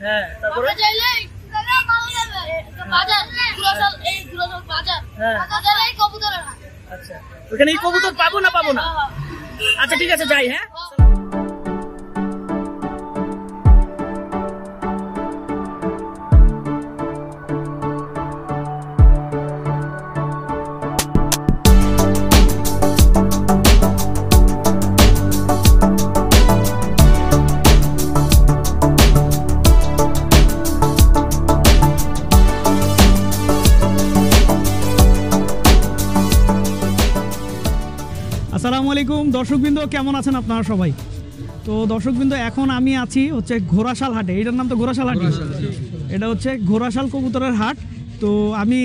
হ্যাঁ, তারপরে আচ্ছা, ওখানে এই কবুতর পাবো না? আচ্ছা ঠিক আছে, যাই। হ্যাঁ, আসসালামু আলাইকুম দর্শকবৃন্দ, কেমন আছেন আপনারা সবাই? তো দর্শকবৃন্দ, এখন আমি আছি হচ্ছে ঘোড়াশাল হাটে। এটার নাম তো ঘোড়াশাল হাট। এটা হচ্ছে ঘোড়াশাল কবুতরের হাট। তো আমি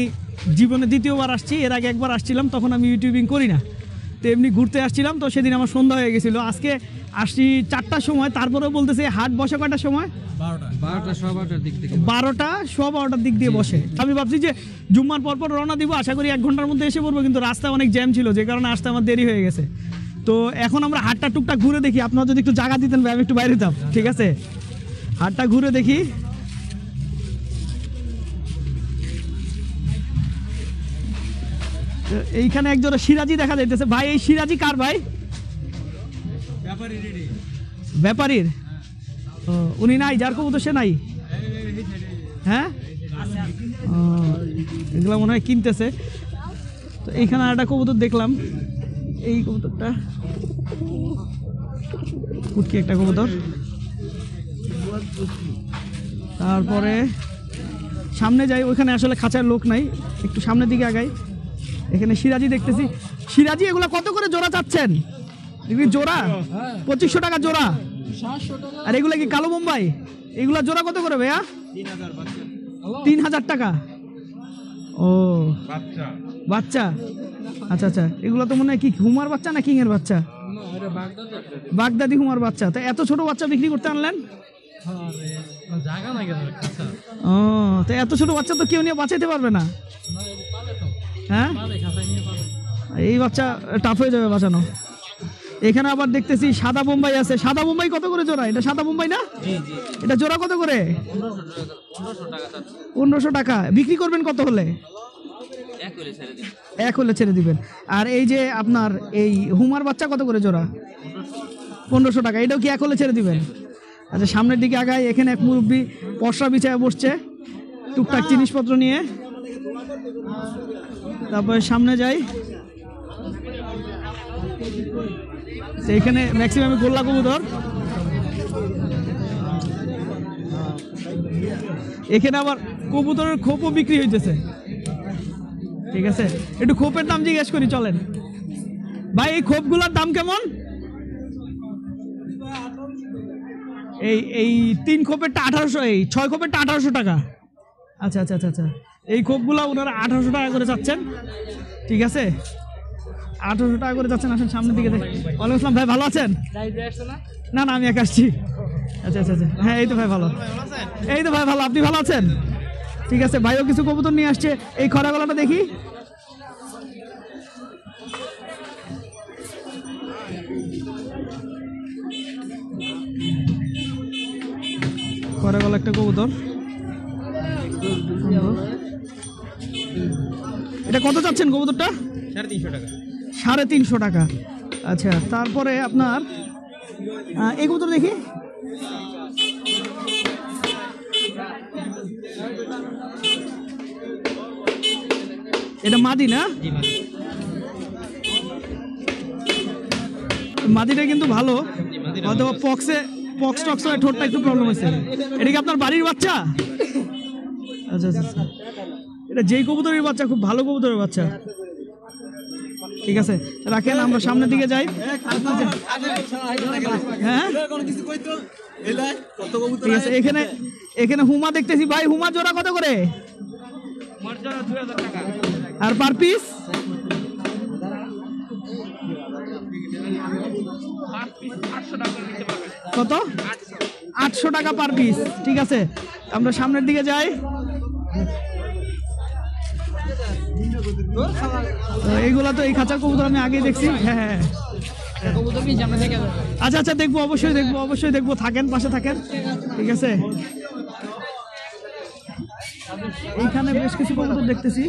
জীবনে দ্বিতীয়বার আসছি। এর আগে একবার আসছিলাম, তখন আমি ইউটিউবিং করি না, তো এমনি ঘুরতে আসছিলাম। তো সেদিন আমার সন্ধ্যা হয়ে গেছিলো। আজকে আসছি 4টার সময়, তারপরেও বলতেছে হাট বসে কয়টার সময়? 12টার দিক দিয়ে বসে। আমি ভাবছি যে জুম্মার পর রওনা দিব, আশা করি 1 ঘন্টার মধ্যে এসে পড়বো, কিন্তু রাস্তায় অনেক জ্যাম ছিল, যে কারণে আসতে আমার দেরি হয়ে গেছে। তো এখন আমরা হাটটা টুকটাক ঘুরে দেখি। আপনারা যদি একটু জায়গা দিতেন ভাই, আমি একটু বাইরে যেতাম। ঠিক আছে, হাটটা ঘুরে দেখি। এইখানে একজোড়া সিরাজি দেখা যাইতেছে। ভাই, এই সিরাজি কার ভাই? ব্যাপারীর। উনি নাই, যার কবুতর সে নাই। হ্যাঁ, এগুলো মনে হয় কিনতেছে। তো এইখানে একটা কবুতর দেখলাম, এই কবুতরটা কুটকি একটা কবুতর। তারপরে সামনে যাই, ওইখানে আসলে খাঁচার লোক নাই, একটু সামনের দিকে আগাই। এখানে সিরাজি দেখতেছি। সিরাজি এগুলো কত করে জোড়া চাচ্ছেন? জোড়া 2500 টাকা জোড়া। আর এগুলো কি কালো মুম্বাই? এগুলা জোড়া কত করে ভাইয়া? 3000 টাকা। ও বাচ্চা, আচ্ছা আচ্ছা। এগুলো তো মনে হয় কি হুমার বাচ্চা না কিং এর বাচ্চা? বাগদাদি হুমার বাচ্চা। তো এত ছোট বাচ্চা বিক্রি করতে আনলেন? ও, তো এত ছোট বাচ্চা তো কেউ নিয়ে বাঁচাইতে পারবে না। হ্যাঁ, এই বাচ্চা টাফ হয়ে যাবে বাঁচানো। এখানে আবার দেখতেছি সাদা বোম্বাই আছে। সাদা বোম্বাই কত করে জোড়া? এটা সাদা বোম্বাই না? এটা জোড়া কত করে? 1500 টাকা। বিক্রি করবেন কত হলে? 1 হলে ছেড়ে দিবেন। আর এই যে আপনার এই হুমার বাচ্চা কত করে জোড়া? 1500 টাকা। এটাও কি 1 হলে ছেড়ে দিবেন? আচ্ছা, সামনের দিকে আগায়। এখানে এক মুরব্বি পশরা বিছায় বসছে টুকটাক জিনিসপত্র নিয়ে। তারপরে সামনে যাই, এইখানে ম্যাক্সিমাম গোল্লা কবুতর। এখানে আবার কবুতরের খোপও বিক্রি হইতেছে। ঠিক আছে, একটু খোপের দাম জিজ্ঞেস করি, চলেন ভাই। এই খোপগুলোর দাম কেমন? এই 3 খোপেরটা 1800, এই 6 খোপেরটা 1800 টাকা। আচ্ছা আচ্ছা আচ্ছা আচ্ছা। এই খোপগুলো ওনারা 1800 টাকা করে চাচ্ছেন। ঠিক আছে, 1800 টাকা করে যাচ্ছেন। আসেন সামনের দিকে। ওয়ালাইকুম আসসালাম ভাই, ভালো আছেন? না না, আমি একা আসছি। আচ্ছা আচ্ছা আচ্ছা। হ্যাঁ, এই তো ভাই ভালো। এই তো ভাই ভালো, আপনি ভালো আছেন? ঠিক আছে, ভাইও কিছু কবুতর নিয়ে আসছে। এই খরা গলাটা দেখি। খরা গলা একটা কবুতর। এটা কত চাচ্ছেন কবুতরটা? 350 টাকা। 350 টাকা। আচ্ছা, তারপরে আপনার এই কবুতর দেখি। এটা মাদি না? মাদিটা কিন্তু ভালো, হয়তো পক্স টক্স হয়, ঠোঁটটা একটু প্রবলেম হয়েছে। এটা কি আপনার বাড়ির বাচ্চা? আচ্ছা আচ্ছা। এটা যেই কবুতরের বাচ্চা, খুব ভালো কবুতরের বাচ্চা। ঠিক আছে, রাখেন, আমরা সামনের দিকে যাই। হ্যাঁ, ঠিক আছে। এখানে হুমা দেখতেছি ভাই। হুমা জোড়া কত করে? আর পার পিস? কত? 800 টাকা পার পিস। ঠিক আছে, আমরা সামনের দিকে যাই। এইগুলা তো এই খাঁচার কবুতর আমি আগে দেখছি। হ্যাঁ হ্যাঁ, আচ্ছা আচ্ছা, দেখবো, অবশ্যই দেখবো, অবশ্যই দেখবো। থাকেন, পাশে থাকেন। ঠিক আছে, এইখানে বেশ কিছু কবুতর দেখতেছি,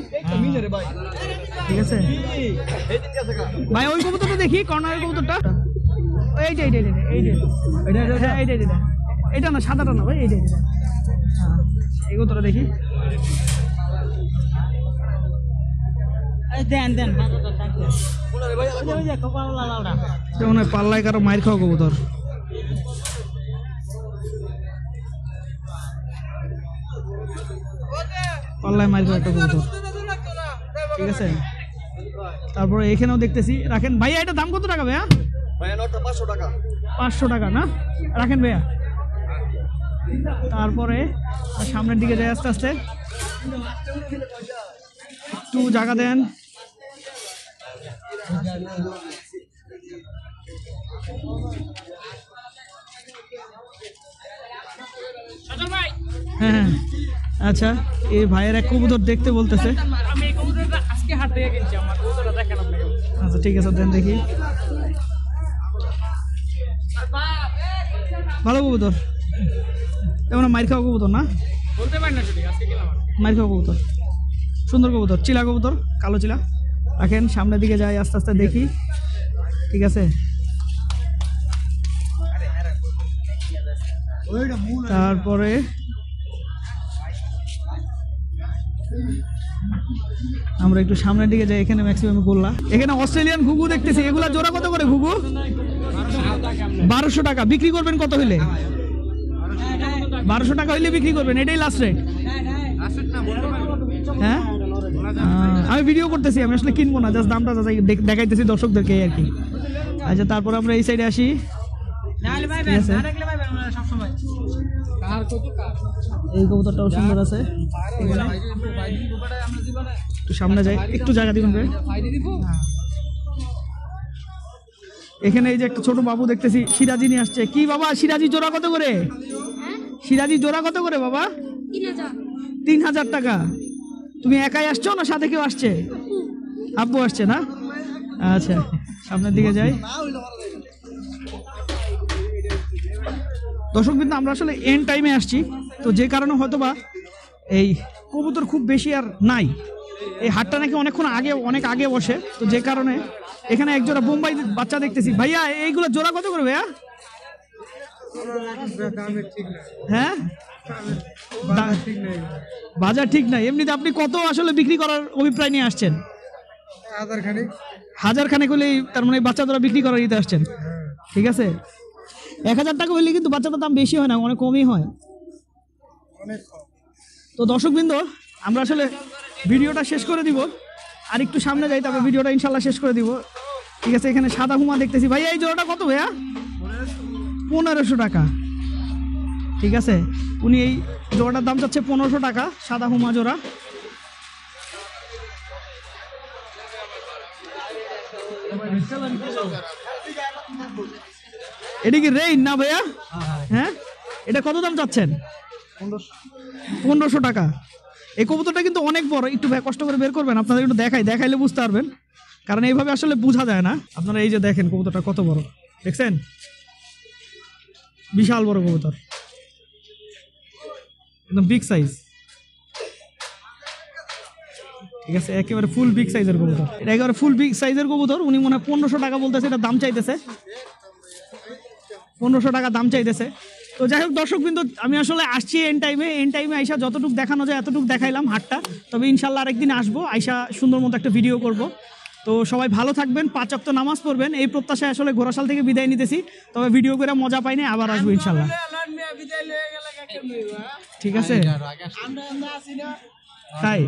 ঠিক আছে ভাই। ওই কবুতরটা দেখি, কর্নারের কবুতরটা, এইটা এইটা এইটা এইটা, হ্যাঁ এইটা এইটা, এটা না সাদাটা না ভাই, এইটা এইটা, এই কবুতরটা দেখি। পাল্লায় কারো মায়ের খাওয়া কবুতর। পাল্লায় মায়ের খাওয়া একটা কবুতর, ঠিক আছে। তারপরে এখানেও দেখতেছি, রাখেন ভাইয়া। এটা দাম কত টাকা ভাইয়া? 500 টাকা না, রাখেন ভাইয়া। তারপরে সামনের দিকে যাই আস্তে আস্তে, একটু জায়গা দেন। হ্যাঁ হ্যাঁ, আচ্ছা। এই ভাইয়ের এক কবুতর দেখতে বলতেছে। আমি এই কবুতরটা আজকে হাট থেকে কিনছি, আমার কবুতরটা দেখেন আপনাকে। আচ্ছা ঠিক আছে, দেন দেখি। ভালো কবুতর, এমন মাইর খাওয়া কবুতর না, বলতে পারি না, আজকে কিনলাম। মাইর খাওয়া কবুতর, সুন্দর কবুতর, চিলা কবুতর, কালো চিলা। রাখেন, সামনের দিকে যাই আস্তে আস্তে দেখি, ঠিক আছে। তারপরে আমরা একটু সামনের দিকে যাই, এখানে ম্যাক্সিমাম গোল্লা। এখানে অস্ট্রেলিয়ান ঘুঘু দেখতেছি, এগুলা জোড়া কত করে ঘুঘু? 1200 টাকা। বিক্রি করবেন কত হইলে? 1200 টাকা হইলে বিক্রি করবেন, এটাই লাস্ট রেট? হ্যাঁ, আমি ভিডিও করতেছি, আমি আসলে কিনবো না, জাস্ট দামটা দেখাইতেছি দর্শকদেরকে আর কি। আচ্ছা, তারপর আমরা এই সাইডে আসি। এই কবুতরটাও সুন্দর আছে, একটু সামনে যাই, একটু জায়গা দিবেন ভাই। এখানে এই যে একটা ছোট বাবু দেখতেছি, সিরাজি নিয়ে আসছে। কি বাবা, সিরাজি জোড়া কত করে? সিরাজি জোড়া কত করে বাবা? 3000 টাকা। তুমি একাই আসছো না সাথে কেউ আসছে? আব্বু আসছে না? আচ্ছা, সামনের দিকে যাই। দর্শক কিন্তু আমরা আসলে এন্ড টাইমে আসছি, তো যে কারণে হয়তোবা এই কবুতর খুব বেশি আর নাই। এই হাটটা নাকি অনেক আগে বসে, তো যে কারণে এখানে এক জোড়া বোম্বাই বাচ্চা দেখতেছি। ভাইয়া এইগুলো জোড়া কত করে ভাইয়া? হ্যাঁ, বাজার ঠিক নাই। এমনিতে আপনি কত আসলে বিক্রি করার অভিপ্রায় নিয়ে আসছেন? 1000 খানেক হলেই, তার মানে বাচ্চা জোড়া বিক্রি করার ইতে আসছেন, ঠিক আছে। 1000 টাকা হইলে কিন্তু বাচ্চাটার দাম বেশি হয় না, অনেক কমই হয়। তো দর্শকবৃন্দ, আমরা আসলে ভিডিওটা শেষ করে দিব, আর একটু সামনে যাই, তারপর ভিডিওটা ইনশাল্লাহ শেষ করে দিব, ঠিক আছে। এখানে সাদা হুমা দেখতেছি। ভাইয়া এই জোড়াটা কত ভাইয়া? 1500 টাকা, ঠিক আছে। উনি এই জোড়াটার দাম চাচ্ছে 1500 টাকা, সাদা হুমা জোড়া। এটা কি রেইন না ভাইয়া? হ্যাঁ, এটা কত দাম চাচ্ছেন? 1500 টাকা। এই কবুতরটা কিন্তু অনেক বড়, একটু কষ্ট করে বের করবেন, আপনাদের একটু দেখাইলে বুঝতে পারবেন, কারণ এইভাবে আসলে বোঝা যায় না। আপনারা এই যে দেখেন কবুতরটা কত বড়, দেখছেন? বিশাল বড় কবুতর, একদম বিগ সাইজ, ঠিক আছে। একেবারে ফুল বিগ সাইজের কবুতর, এটা একেবারে ফুল বিগ সাইজের কবুতর। উনি মনে হয় 1500 টাকা বলতেছে, এটা দাম চাইতেছে 1500 টাকা দাম চাইতেছে। তো যাই হোক দর্শক, কিন্তু আমি আসলে আসছি এন্ড টাইমে আইসা যতটুকু দেখানো যায় এতটুকু দেখাইলাম হাটটা। তবে ইনশাল্লাহ আরেকদিন আসবো, আইসা সুন্দর মতো একটা ভিডিও করব। তো সবাই ভালো থাকবেন, 5 ওয়াক্ত নামাজ পড়বেন, এই প্রত্যাশায় আসলে ঘোড়াশাল থেকে বিদায় নিতেছি। তবে ভিডিও করে মজা পাইনি, আবার আসবো ইনশাল্লাহ, ঠিক আছে। তাই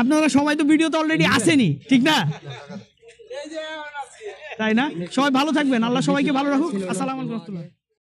আপনারা সবাই তো ভিডিও তো অলরেডি আসেনি, ঠিক না? তাই না? সবাই ভালো থাকবেন, আল্লাহ সবাইকে ভালো রাখুক। আসসালামু আলাইকুম।